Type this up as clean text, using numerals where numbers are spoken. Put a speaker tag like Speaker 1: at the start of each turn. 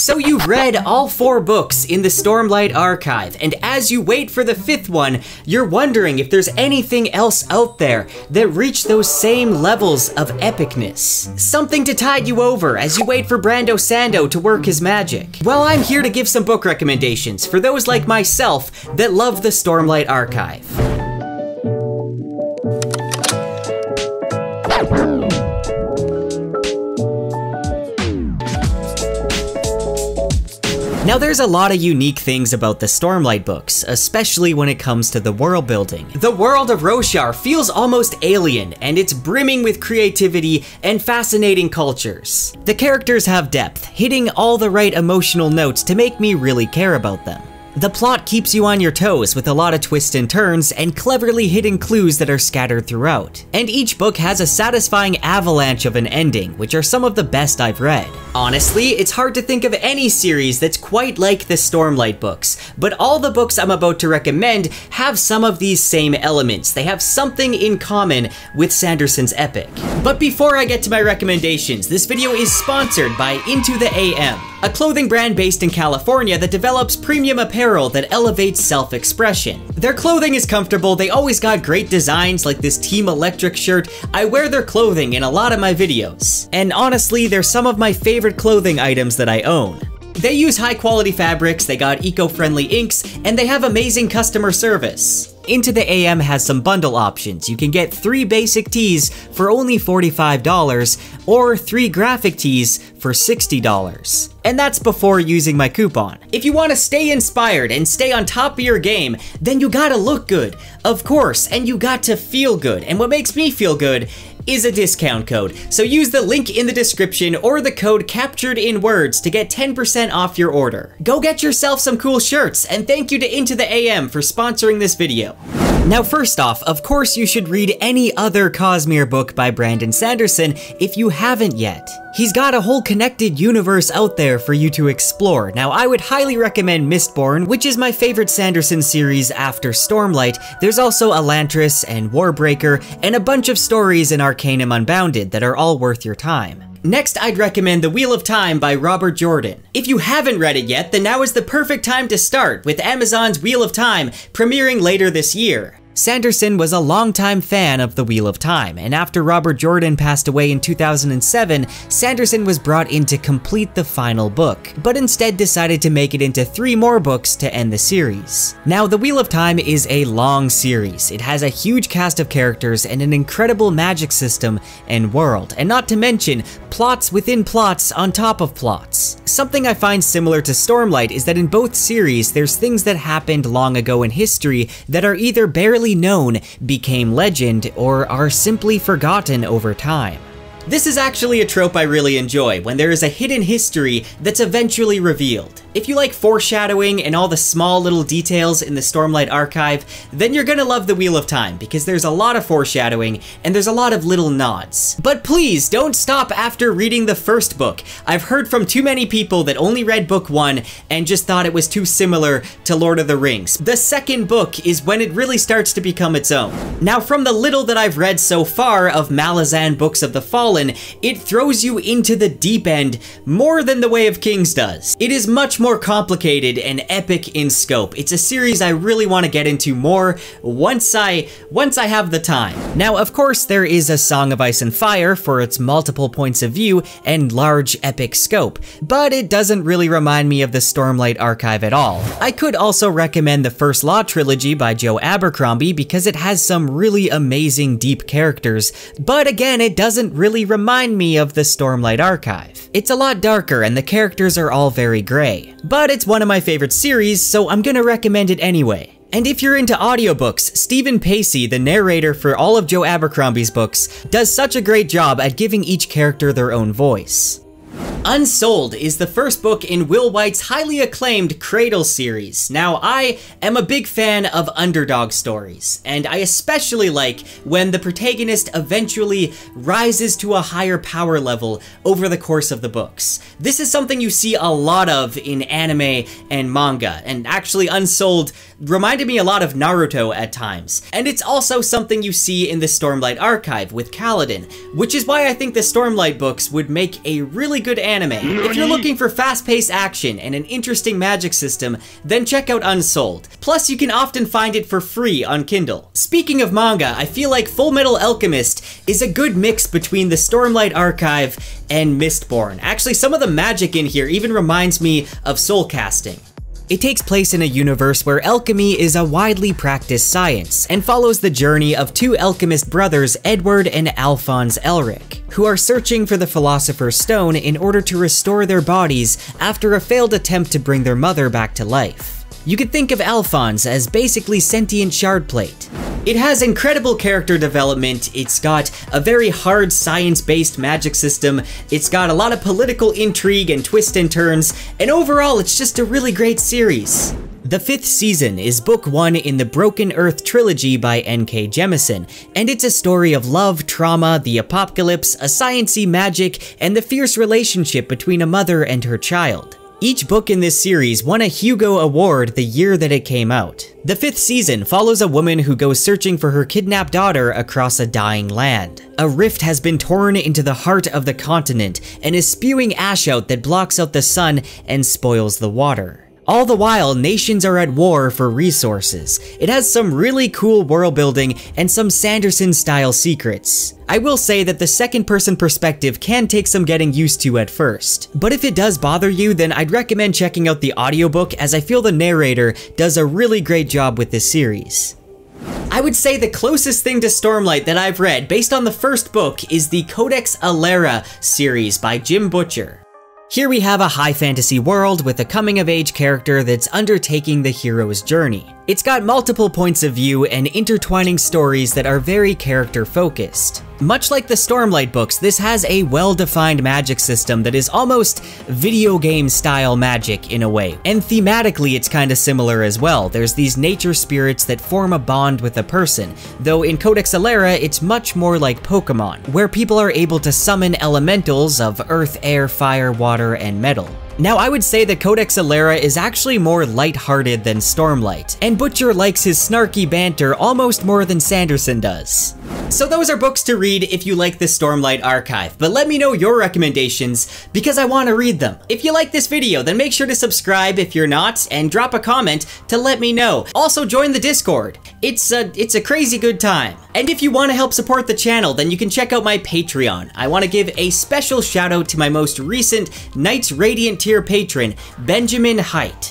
Speaker 1: So you've read all 4 books in the Stormlight Archive, and as you wait for the 5th one, you're wondering if there's anything else out there that reach those same levels of epicness. Something to tide you over as you wait for Brando Sando to work his magic. Well, I'm here to give some book recommendations for those like myself that love the Stormlight Archive. Now there's a lot of unique things about the Stormlight books, especially when it comes to the world building. The world of Roshar feels almost alien, and it's brimming with creativity and fascinating cultures. The characters have depth, hitting all the right emotional notes to make me really care about them. The plot keeps you on your toes with a lot of twists and turns and cleverly hidden clues that are scattered throughout. And each book has a satisfying avalanche of an ending, which are some of the best I've read. Honestly, it's hard to think of any series that's quite like the Stormlight books, but all the books I'm about to recommend have some of these same elements. They have something in common with Sanderson's epic. But before I get to my recommendations, this video is sponsored by Into the AM, a clothing brand based in California that develops premium apparel that elevates self-expression. Their clothing is comfortable, they always got great designs like this Team Electric shirt. I wear their clothing in a lot of my videos. And honestly, they're some of my favorite clothing items that I own. They use high quality fabrics, they got eco-friendly inks, and they have amazing customer service. Into the AM has some bundle options. You can get 3 basic tees for only $45 or 3 graphic tees for $60. And that's before using my coupon. If you want to stay inspired and stay on top of your game, then you gotta look good, of course, and you got to feel good. And what makes me feel good is a discount code. So use the link in the description or the code captured in words to get 10% off your order. Go get yourself some cool shirts, and thank you to Into the AM for sponsoring this video. Now first off, of course you should read any other Cosmere book by Brandon Sanderson if you haven't yet. He's got a whole connected universe out there for you to explore. Now I would highly recommend Mistborn, which is my favorite Sanderson series after Stormlight. There's also Elantris and Warbreaker, and a bunch of stories in Arcanum Unbounded that are all worth your time. Next, I'd recommend The Wheel of Time by Robert Jordan. If you haven't read it yet, then now is the perfect time to start, with Amazon's Wheel of Time premiering later this year. Sanderson was a longtime fan of The Wheel of Time, and after Robert Jordan passed away in 2007, Sanderson was brought in to complete the final book, but instead decided to make it into 3 more books to end the series. Now, The Wheel of Time is a long series. It has a huge cast of characters and an incredible magic system and world, and not to mention plots within plots on top of plots. Something I find similar to Stormlight is that in both series, there's things that happened long ago in history that are either barely known, became legend, or are simply forgotten over time. This is actually a trope I really enjoy, when there is a hidden history that's eventually revealed. If you like foreshadowing and all the small little details in the Stormlight Archive, then you're gonna love The Wheel of Time, because there's a lot of foreshadowing and there's a lot of little nods. But please don't stop after reading the first book. I've heard from too many people that only read book 1 and just thought it was too similar to Lord of the Rings. The second book is when it really starts to become its own. Now, from the little that I've read so far of Malazan Books of the Fallen, it throws you into the deep end more than The Way of Kings does. It is much more complicated and epic in scope. It's a series I really want to get into more once I have the time. Now, of course, there is A Song of Ice and Fire for its multiple points of view and large epic scope, but it doesn't really remind me of the Stormlight Archive at all. I could also recommend the First Law trilogy by Joe Abercrombie because it has some really amazing deep characters, but again, it doesn't really remind me of the Stormlight Archive. It's a lot darker and the characters are all very gray. But it's one of my favorite series, so I'm gonna recommend it anyway. And if you're into audiobooks, Stephen Pacey, the narrator for all of Joe Abercrombie's books, does such a great job at giving each character their own voice. Unsold is the first book in Will White's highly acclaimed Cradle series. Now, I am a big fan of underdog stories, and I especially like when the protagonist eventually rises to a higher power level over the course of the books. This is something you see a lot of in anime and manga, and actually Unsold reminded me a lot of Naruto at times. And it's also something you see in the Stormlight Archive with Kaladin, which is why I think the Stormlight books would make a really good anime. If you're looking for fast-paced action and an interesting magic system, then check out Unsouled. Plus, you can often find it for free on Kindle. Speaking of manga, I feel like Fullmetal Alchemist is a good mix between the Stormlight Archive and Mistborn. Actually, some of the magic in here even reminds me of soul casting. It takes place in a universe where alchemy is a widely practiced science, and follows the journey of two alchemist brothers, Edward and Alphonse Elric, who are searching for the Philosopher's Stone in order to restore their bodies after a failed attempt to bring their mother back to life. You could think of Alphonse as basically sentient shard plate. It has incredible character development, it's got a very hard science-based magic system, it's got a lot of political intrigue and twists and turns, and overall it's just a really great series. The 5th season is book 1 in the Broken Earth trilogy by N.K. Jemisin, and it's a story of love, trauma, the apocalypse, a science-y magic, and the fierce relationship between a mother and her child. Each book in this series won a Hugo Award the year that it came out. The 5th season follows a woman who goes searching for her kidnapped daughter across a dying land. A rift has been torn into the heart of the continent and is spewing ash out that blocks out the sun and spoils the water. All the while, nations are at war for resources. It has some really cool world building and some Sanderson-style secrets. I will say that the second-person perspective can take some getting used to at first, but if it does bother you, then I'd recommend checking out the audiobook, as I feel the narrator does a really great job with this series. I would say the closest thing to Stormlight that I've read, based on the first book, is the Codex Alera series by Jim Butcher. Here we have a high fantasy world with a coming-of-age character that's undertaking the hero's journey. It's got multiple points of view and intertwining stories that are very character-focused. Much like the Stormlight books, this has a well-defined magic system that is almost video game-style magic in a way. And thematically, it's kinda similar as well. There's these nature spirits that form a bond with a person, though in Codex Alera, it's much more like Pokemon, where people are able to summon elementals of earth, air, fire, water, and metal. Now, I would say that Codex Alera is actually more lighthearted than Stormlight, and Butcher likes his snarky banter almost more than Sanderson does. So those are books to read if you like the Stormlight Archive, but let me know your recommendations because I want to read them. If you like this video, then make sure to subscribe if you're not, and drop a comment to let me know. Also join the Discord. It's a crazy good time. And if you want to help support the channel, then you can check out my Patreon. I want to give a special shout out to my most recent Knights Radiant tier patron, Benjamin Height.